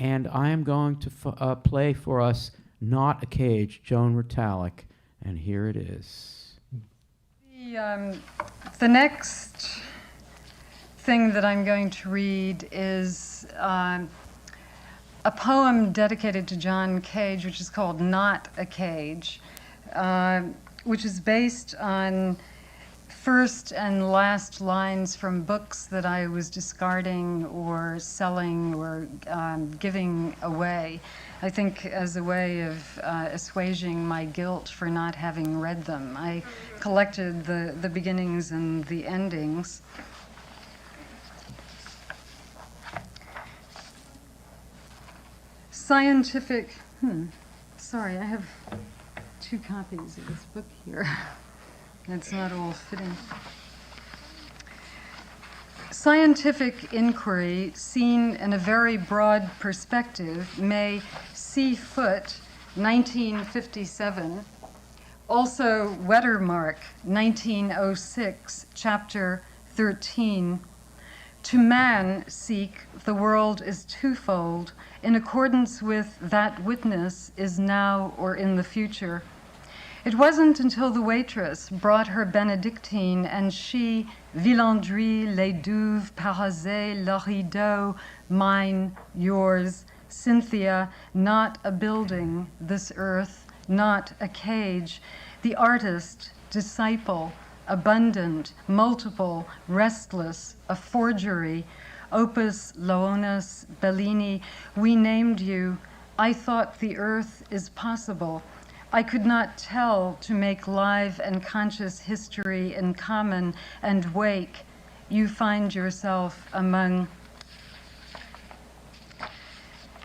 and I am going to play for us Not a Cage, Joan Retallack, and here it is. The next thing that I'm going to read is a poem dedicated to John Cage, which is called Not a Cage, which is based on first and last lines from books that I was discarding or selling or giving away. I think as a way of assuaging my guilt for not having read them. I collected the beginnings and the endings. Scientific, sorry, I have 2 copies of this book here. It's not all fitting. Scientific inquiry, seen in a very broad perspective, may see foot 1957, also Wettermark 1906, chapter 13. To man seek, the world is twofold, in accordance with that witness is now or in the future. It wasn't until the waitress brought her Benedictine and she, Villandry, les douves, Parazé, le rideau, mine, yours, Cynthia, not a building, this earth, not a cage, the artist, disciple, abundant, multiple, restless, a forgery, opus, Loonus, Bellini, we named you. I thought the earth is possible. I could not tell to make live and conscious history in common and wake. You find yourself among.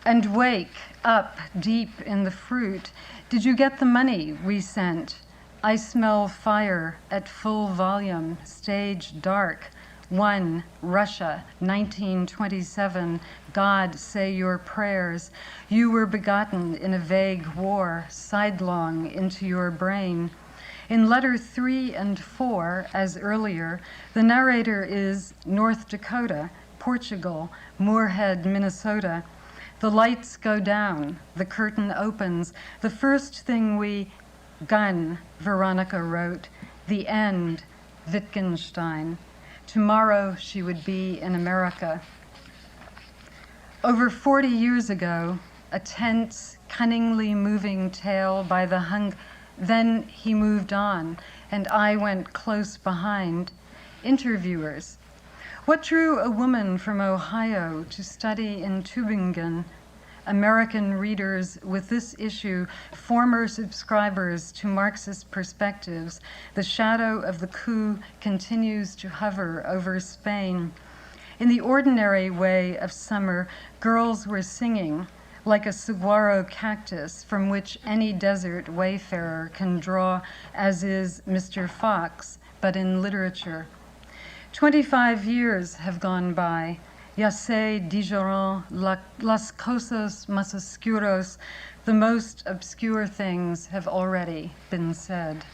And wake up deep in the fruit. Did you get the money we sent? I smell fire at full volume, stage dark. 1, Russia, 1927, God, say your prayers. You were begotten in a vague war, sidelong into your brain. In letter 3 and 4, as earlier, the narrator is North Dakota, Portugal, Moorhead, Minnesota. The lights go down, the curtain opens. The first thing we gun, Veronica wrote, the end, Wittgenstein. Tomorrow she would be in America. Over 40 years ago, a tense, cunningly moving tale by the then he moved on, and I went close behind. Interviewers. What drew a woman from Ohio to study in Tübingen? American readers with this issue, former subscribers to Marxist perspectives, the shadow of the coup continues to hover over Spain. In the ordinary way of summer, girls were singing like a saguaro cactus from which any desert wayfarer can draw, as is Mr. Fox, but in literature. 25 years have gone by. Ya sé, dijeron las cosas más oscuras. The most obscure things have already been said.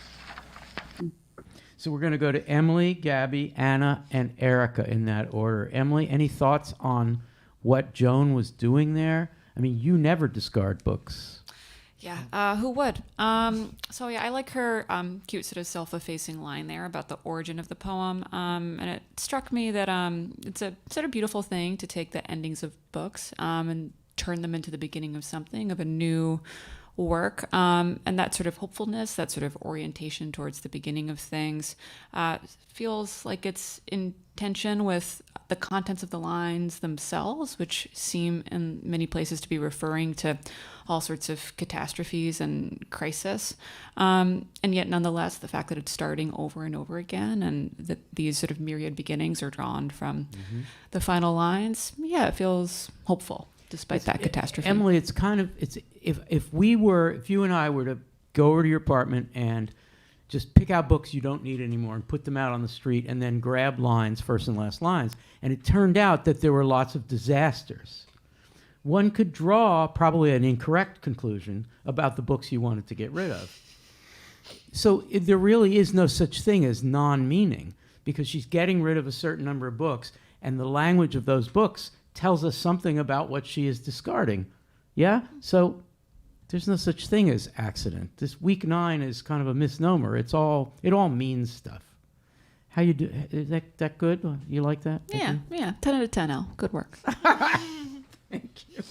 So we're going to go to Emily, Gabby, Anna, and Erica in that order. Emily, any thoughts on what Joan was doing there? I mean, you never discard books. Yeah, who would? So yeah, I like her cute sort of self-effacing line there about the origin of the poem. And it struck me that it's a sort of beautiful thing to take the endings of books and turn them into the beginning of something, of a new work. And that sort of hopefulness, that sort of orientation towards the beginning of things feels like it's in tension with the contents of the lines themselves, which seem in many places to be referring to all sorts of catastrophes and crisis. And yet nonetheless, the fact that it's starting over and over again and that these sort of myriad beginnings are drawn from the final lines, yeah, it feels hopeful despite that catastrophe. Emily, it's kind of, if you and I were to go over to your apartment and just pick out books you don't need anymore and put them out on the street and then grab lines, first and last lines, and it turned out that there were lots of disasters, one could draw probably an incorrect conclusion about the books you wanted to get rid of. So there really is no such thing as non-meaning, because she's getting rid of a certain number of books, and the language of those books tells us something about what she is discarding. Yeah? So there's no such thing as accident. This week 9 is kind of a misnomer. It all means stuff. How you do? Is that good? You like that? Yeah, yeah. 10 out of 10, Al. Good work. Thank you.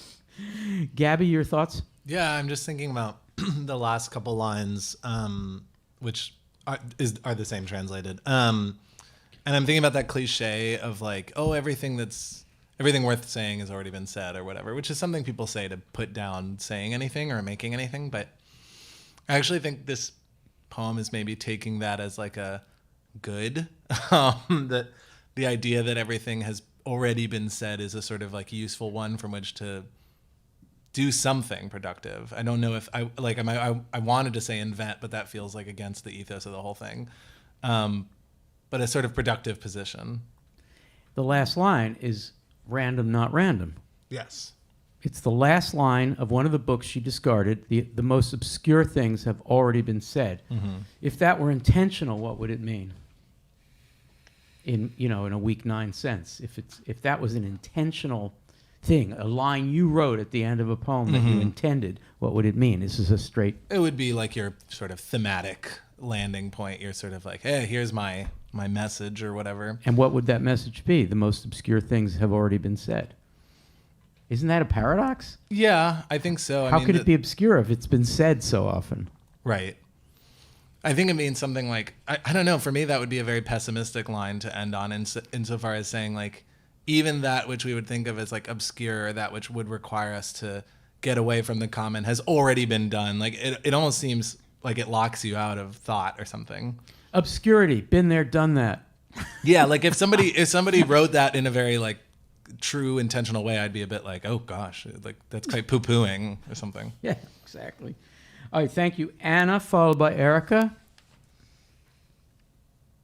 Gabby, your thoughts? Yeah, I'm just thinking about the last couple lines, which are the same translated. And I'm thinking about that cliche of like, oh, everything worth saying has already been said or whatever, which is something people say to put down saying anything or making anything. But I actually think this poem is maybe taking that as like a good, that the idea that everything has already been said is a sort of like useful one from which to do something productive. I don't know if I wanted to say invent, but that feels like against the ethos of the whole thing. But a sort of productive position. The last line is random, not random. Yes. It's the last line of one of the books she discarded. The most obscure things have already been said. Mm-hmm. If that were intentional, what would it mean? In a week 9 sense. If that was an intentional thing, a line you wrote at the end of a poem that you intended, what would it mean? This is a straight... It would be like your sort of thematic landing point. You're sort of like, hey, here's my message or whatever. And what would that message be? The most obscure things have already been said. Isn't that a paradox? Yeah, I think so. How could it be obscure if it's been said so often? Right. I think it means something like, I don't know, for me that would be a very pessimistic line to end on insofar as saying like, even that which we would think of as like obscure or that which would require us to get away from the common has already been done. Like it almost seems like it locks you out of thought or something. Obscurity, been there, done that. Yeah, like if somebody wrote that in a very like true intentional way, I'd be a bit like, oh gosh, like that's quite poo-pooing or something. Yeah, exactly. All right, thank you. Anna, followed by Erica.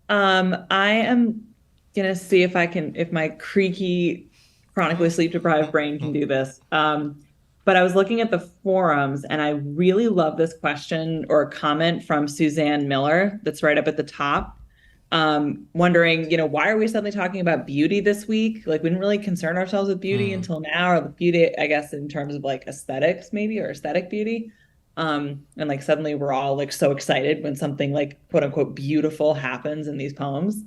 I am gonna see if my creaky, chronically sleep deprived brain can do this. But I was looking at the forums and I really love this question or comment from Suzanne Miller that's right up at the top. Wondering, why are we suddenly talking about beauty this week? Like we didn't really concern ourselves with beauty until now, or the beauty, I guess, in terms of like aesthetics maybe, or aesthetic beauty. And like suddenly we're all like so excited when something like quote unquote beautiful happens in these poems.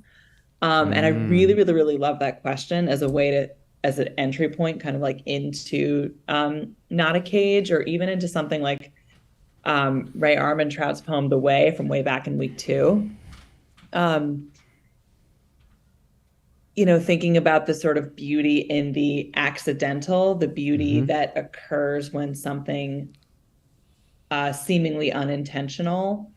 And I really, really, really love that question as an entry point, kind of like into Not a Cage, or even into something like Ray Armantrout's poem The Way from way back in week 2. Thinking about the sort of beauty in the accidental, the beauty that occurs when something seemingly unintentional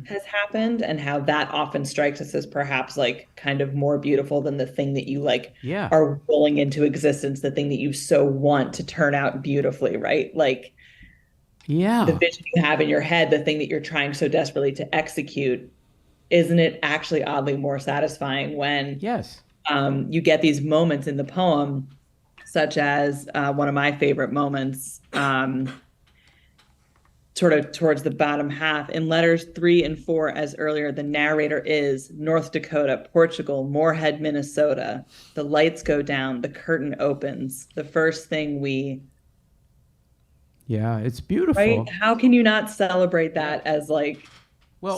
has happened, and how that often strikes us as perhaps like kind of more beautiful than the thing that you like are willing into existence, the thing that you so want to turn out beautifully, right? Like the vision you have in your head, the thing that you're trying so desperately to execute, isn't it actually oddly more satisfying when you get these moments in the poem, such as one of my favorite moments, sort of towards the bottom half in letters 3 and 4, as earlier, the narrator is North Dakota, Portugal, Moorhead, Minnesota. The lights go down, the curtain opens. The first thing it's beautiful. Right? How can you not celebrate that as like,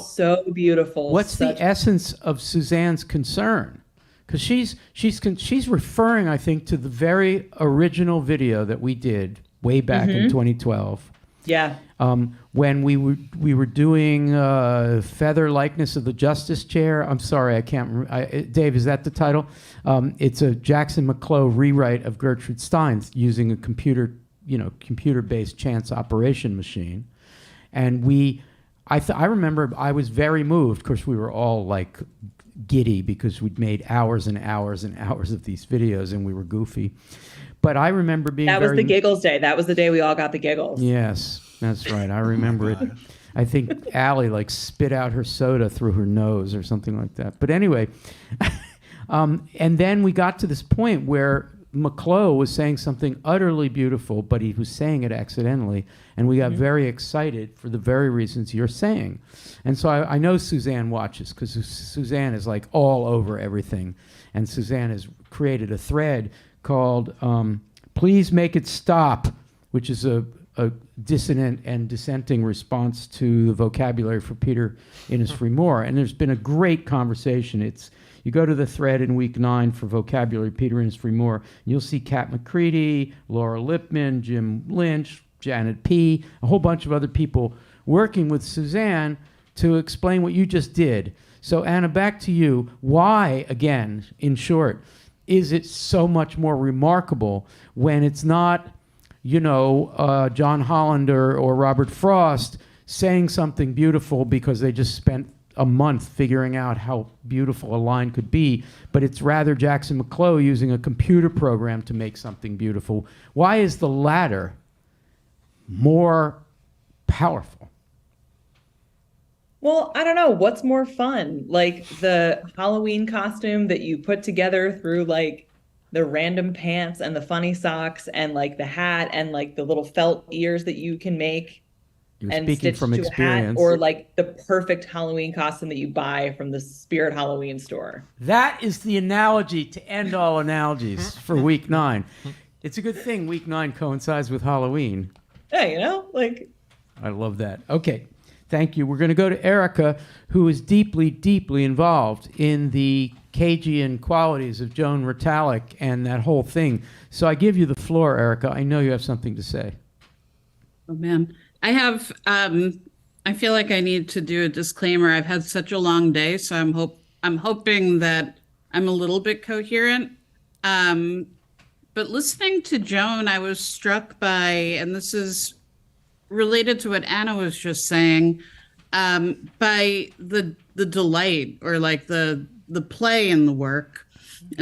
so beautiful? What's the essence of Suzanne's concern? Because she's referring, I think, to the very original video that we did way back in 2012. Yeah. When we were doing Feather Likeness of the Justice Chair. I'm sorry, I can't. Dave, is that the title? It's a Jackson McClough rewrite of Gertrude Stein's using a computer-based chance operation machine, and I remember I was very moved. Of course, we were all like giddy because we'd made hours and hours and hours of these videos, and we were goofy. But I remember being That was the giggles day. That was the day we all got the giggles. Yes, that's right. I remember it. I think Allie like spit out her soda through her nose or something like that. But anyway, and then we got to this point where McClough was saying something utterly beautiful, but he was saying it accidentally, and we got very excited for the very reasons you're saying. And so I know Suzanne watches, because Suzanne is like all over everything, and Suzanne has created a thread called Please Make It Stop, which is a dissonant and dissenting response to the vocabulary for Peter Innisfree Moore. And there's been a great conversation. You go to the thread in week 9 for vocabulary, Peter Innisfree Moore, and you'll see Kat McCready, Laura Lipman, Jim Lynch, Janet P., a whole bunch of other people working with Suzanne to explain what you just did. So Anna, back to you. Why, again, in short, is it so much more remarkable when it's not, John Hollander or Robert Frost saying something beautiful because they just spent a month figuring out how beautiful a line could be, but it's rather Jackson McClough using a computer program to make something beautiful? Why is the latter more powerful? Well, I don't know. What's more fun? Like the Halloween costume that you put together through like the random pants and the funny socks and like the hat and like the little felt ears that you can make You're and speaking stitch from to a hat, experience. or like the perfect Halloween costume that you buy from the Spirit Halloween store. That is the analogy to end all analogies for week 9. It's a good thing week 9 coincides with Halloween. Yeah, I love that. Okay, thank you. We're going to go to Erica, who is deeply, deeply involved in the Cagean qualities of Joan Retallack and that whole thing. So I give you the floor, Erica. I know you have something to say. Oh man, I have. I feel like I need to do a disclaimer. I've had such a long day, so I'm hoping that I'm a little bit coherent. But listening to Joan, I was struck by, and this is related to what Anna was just saying, by the delight or like the play in the work.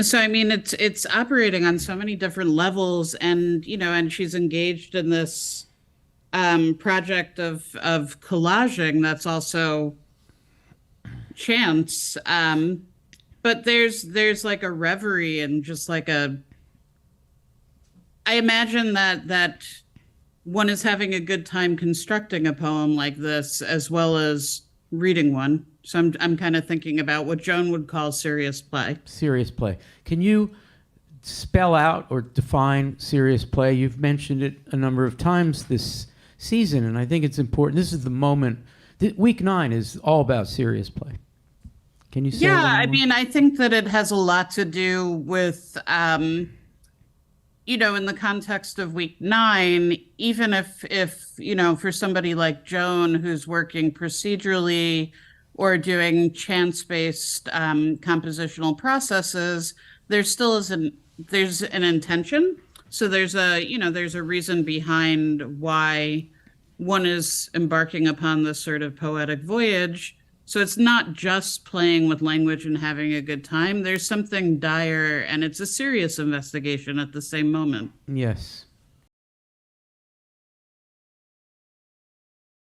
So I mean, it's operating on so many different levels, and and she's engaged in this project of collaging that's also chance. But there's like a reverie and just like I imagine that one is having a good time constructing a poem like this as well as reading one. So I'm kind of thinking about what Joan would call serious play. Serious play. Can you spell out or define serious play? You've mentioned it a number of times this season, and I think it's important. This is the moment. Week 9 is all about serious play. Can you say? Yeah, I mean, I think that it has a lot to do with, in the context of week 9, even if for somebody like Joan, who's working procedurally or doing chance-based compositional processes, there's an intention. So there's a reason behind why one is embarking upon this sort of poetic voyage. So it's not just playing with language and having a good time. There's something dire, and it's a serious investigation at the same moment. Yes.